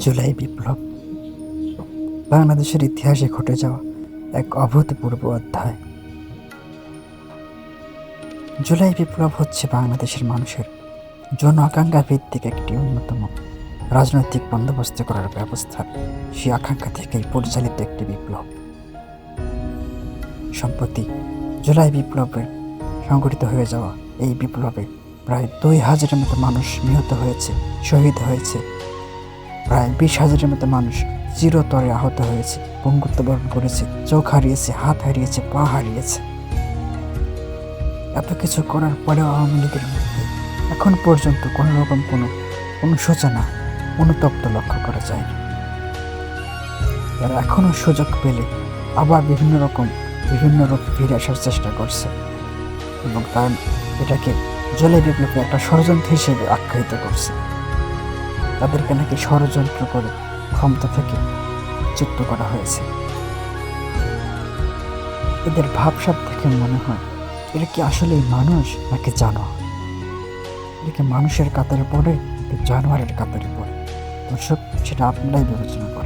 জুলাই বিপ্লব বাংলাদেশের ইতিহাসে ঘটে যাওয়া এক অভূতপূর্ব অধ্যায়। জুলাই বিপ্লব হচ্ছে বাংলাদেশের মানুষের জন আকাঙ্ক্ষা ভিত্তিক একটি অন্যতম রাজনৈতিক বন্দোবস্ত করার ব্যবস্থা। সেই আকাঙ্ক্ষা থেকেই পরিচালিত একটি বিপ্লব। সম্প্রতি জুলাই বিপ্লবে সংঘটিত হয়ে যাওয়া এই বিপ্লবে প্রায় 2000-এর মতো মানুষ নিহত হয়েছে, শহীদ হয়েছে। প্রায় 20,000-এর মতো মানুষ চিরতরে আহত হয়েছে, পঙ্গুত্ব বরণ করেছে, চোখ হারিয়েছে, হাত হারিয়েছে, পা হারিয়েছে। এত কিছু করার পরেও আওয়ামী লীগের মধ্যে এখন পর্যন্ত কোনো রকম কোনো সূচনা, অনুতপ্ত লক্ষ্য করা যায়নি। তারা এখনো সুযোগ পেলে আবার বিভিন্ন রূপ ফিরে আসার চেষ্টা করছে এবং তারা এটাকে জুলাই বিপ্লবকে একটা ষড়যন্ত্র হিসেবে আখ্যায়িত করছে। তাদেরকে নাকি ষড়যন্ত্র করে ক্ষমতা থেকে চ্যুত করা হয়েছে। এদের ভাবসাব দেখে মনে হয় এরা কি আসলেই মানুষ নাকি জানোয়ার? এরা কি মানুষের কাতারে পড়ে নাকি জানোয়ারের কাতারে পড়ে? দর্শক, সেটা আপনারাই বিবেচনা করেন।